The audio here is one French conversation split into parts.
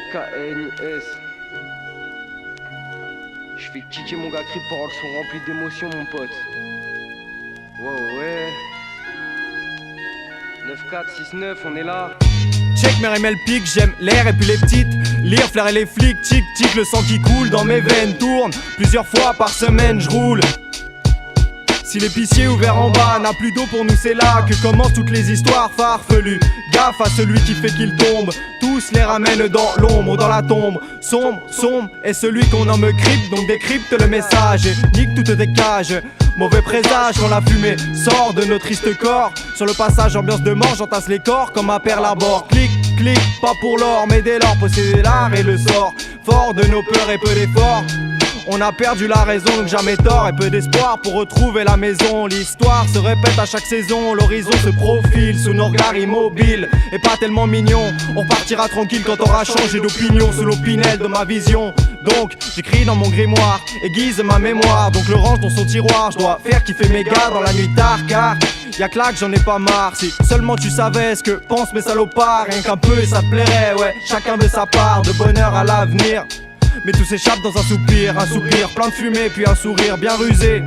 YKNIS. Je fais kicker mon gars, crie paroles sont remplies d'émotions mon pote. Wow ouais. 9-4-6-9 on est là. Check mes rimels pique, j'aime l'air et puis les petites. Lire, flairer les flics, tic tic, le sang qui coule dans mes veines tourne. Plusieurs fois par semaine je roule. Si l'épicier ouvert en bas n'a plus d'eau pour nous, c'est là que commencent toutes les histoires farfelues. Gaffe à celui qui fait qu'il tombe. Tous les ramènent dans l'ombre, dans la tombe. Sombre, sombre est celui qu'on nomme crypte. Donc décrypte le message et nique toutes tes cages. Mauvais présage quand la fumée sort de nos tristes corps. Sur le passage ambiance de mort, j'entasse les corps comme un perle à bord. Clic, clic, pas pour l'or mais dès lors posséder l'art et le sort. Fort de nos peurs et peu d'efforts. On a perdu la raison, donc jamais tort et peu d'espoir pour retrouver la maison. L'histoire se répète à chaque saison, l'horizon se profile sous nos regards immobiles et pas tellement mignons. On partira tranquille quand on aura changé d'opinion sous l'opinel de ma vision. Donc j'écris dans mon grimoire, aiguise ma mémoire, donc le range dans son tiroir. Je dois faire kiffer mes gars dans la nuit tard car y'a que là que j'en ai pas marre. Si seulement tu savais ce que pensent mes salopards, rien qu'un peu et ça te plairait, ouais. Chacun veut sa part de bonheur à l'avenir. Mais tout s'échappe dans un soupir plein de fumée puis un sourire bien rusé.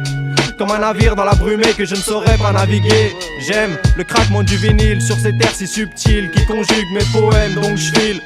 Comme un navire dans la brumée que je ne saurais pas naviguer. J'aime le craquement du vinyle sur ces terres si subtiles qui conjuguent mes poèmes donc je file.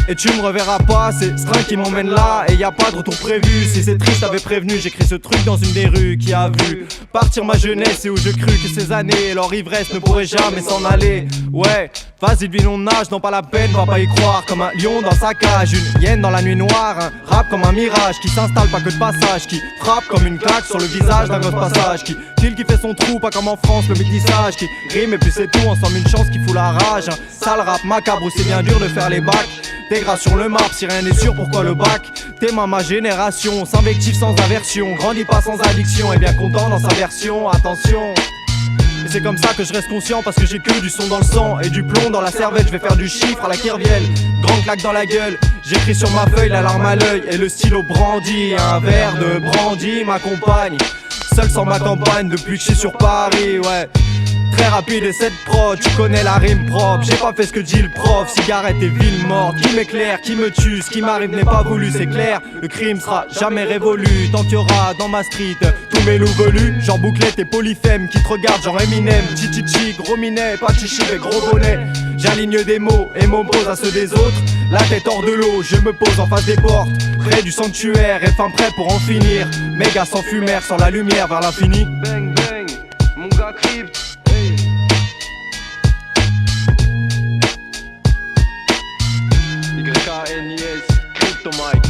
Et tu me reverras pas, c'est ce train qui m'emmène là. Et y a pas de retour prévu, si c'est triste t'avais prévenu. J'écris ce truc dans une des rues qui a vu partir ma jeunesse et où je crus que ces années leur ivresse ne pourrait jamais s'en aller. Ouais, vas-y devine on nage, non pas la peine, va pas y croire. Comme un lion dans sa cage, une hyène dans la nuit noire. Un rap comme un mirage qui s'installe pas que de passage. Qui frappe comme une claque sur le visage d'un gosse passage. Qui file qui fait son trou, pas comme en France le métissage. Qui rime et puis c'est tout, ensemble une chance qui fout la rage. Un sale rap macabre où c'est bien dur de faire les bacs. T'es gras sur le map, si rien n'est sûr, pourquoi le bac? T'es ma génération, s'invective sans aversion. Grandit pas sans addiction, et bien content dans sa version, attention. Et c'est comme ça que je reste conscient parce que j'ai que du son dans le sang et du plomb dans la cervelle. Je vais faire du chiffre à la Kirviel, grand claque dans la gueule. J'écris sur ma feuille, la larme à l'œil et le stylo brandi. Un verre de brandy m'accompagne, seul sans ma campagne depuis que je suis sur Paris, ouais. Très rapide et cette prod, tu connais la rime propre. J'ai pas fait ce que dit le prof, cigarette et ville morte. Qui m'éclaire, qui me tue, ce qui m'arrive n'est pas voulu, c'est clair. Le crime sera jamais révolu, tant qu'il y aura dans ma street tous mes loups velus. Genre bouclette et polyphème qui te regardent genre Eminem. Chichichi, gros minet, pas chichi et gros bonnet. J'aligne des mots et m'oppose à ceux des autres. La tête hors de l'eau, je me pose en face des portes, près du sanctuaire et fin prêt pour en finir. Méga sans fumère, sans la lumière vers l'infini. Bang bang, mon gars crypte. YKNIS, Crypto Mike.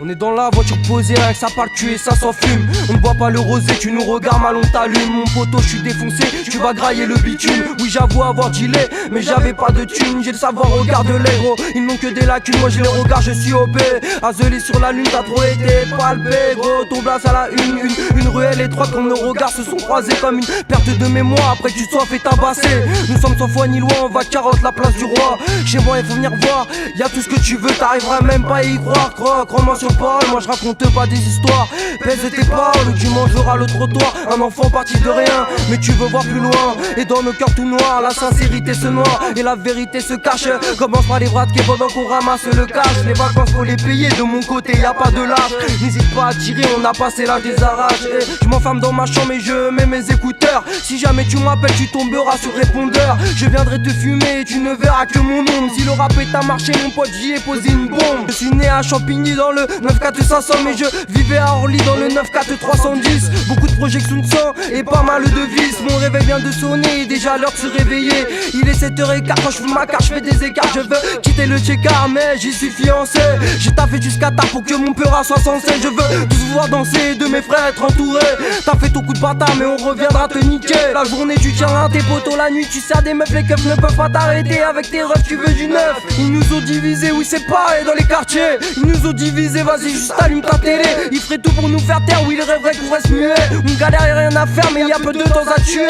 On est dans la voiture posée, rien que ça parle cul et ça s'en fume. On ne boit pas le rosé, tu nous regardes mal, on t'allume. Mon poteau, je suis défoncé, tu vas grailler le bitume. Oui, j'avoue avoir dealé, mais j'avais pas de thune. J'ai le savoir, regarde les gros, ils n'ont que des lacunes. Moi j'ai le regard, je suis OP. Azelé sur la lune, t'as trop été palpé. Gros, ton place à la une ruelle étroite, comme nos regards se sont croisés comme une perte de mémoire. Après que tu sois fait tabasser, nous sommes sans foi ni loi, on va carotte la place du roi. Chez moi, il faut venir voir, y'a tout ce que tu veux, t'arriveras même pas à y croire. Crois-moi sur parole, moi je raconte pas des histoires. Pèse tes paroles, tu mangeras le trottoir. Un enfant parti de rien, mais tu veux voir plus loin. Et dans nos cœurs tout noirs, la sincérité se noie et la vérité se cache. Commence par les bras de pendant qu'on ramasse le cash. Les vacances faut les payer, de mon côté y a pas de lâche. N'hésite pas à tirer, on a passé l'âge des arraches. Je m'enferme dans ma chambre et je mets mes écouteurs. Si jamais tu m'appelles, tu tomberas sur répondeur. Je viendrai te fumer et tu ne verras que mon ombre. Si le rap est à marcher, mon pote, j'y ai posé une bombe. Je suis né à Champigny dans le 9-4-500, mais je vivais à Orly dans le 9-4-310. Beaucoup de projections de sang et pas mal de vis. Mon réveil vient de sonner, déjà l'heure de se réveiller. Il est 7h15, quand je fume ma carte, je fais des écarts. Je veux quitter le check-out, mais j'y suis fiancé. J'ai taffé jusqu'à tard pour que mon peur soit sensé. Je veux tous vous voir danser, de mes frères être entouré. T'as fait ton coup de bâtard, mais on reviendra te niquer. La journée tu tiendras tes potos, la nuit tu sers des meufs. Les keufs ne peuvent pas t'arrêter avec tes refs, tu veux du neuf. Ils nous ont divisés, oui c'est pareil dans les quartiers. Ils nous ont divisés, vas-y juste allume ta télé. Ils feraient tout pour nous faire taire, oui ils rêveraient qu'on reste muet. On galère et rien à faire, mais y a peu de temps à tuer.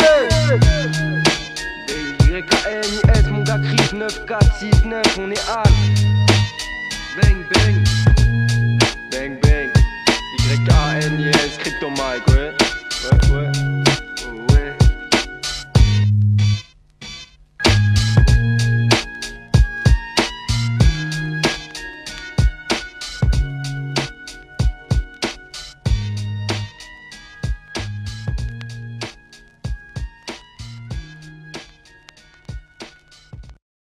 YKNIS, mon gars crypte 9-4-6-9, on est hal. Bang bang, bang bang. YKNIS, Crypto Mike, ouais, ouais, ouais.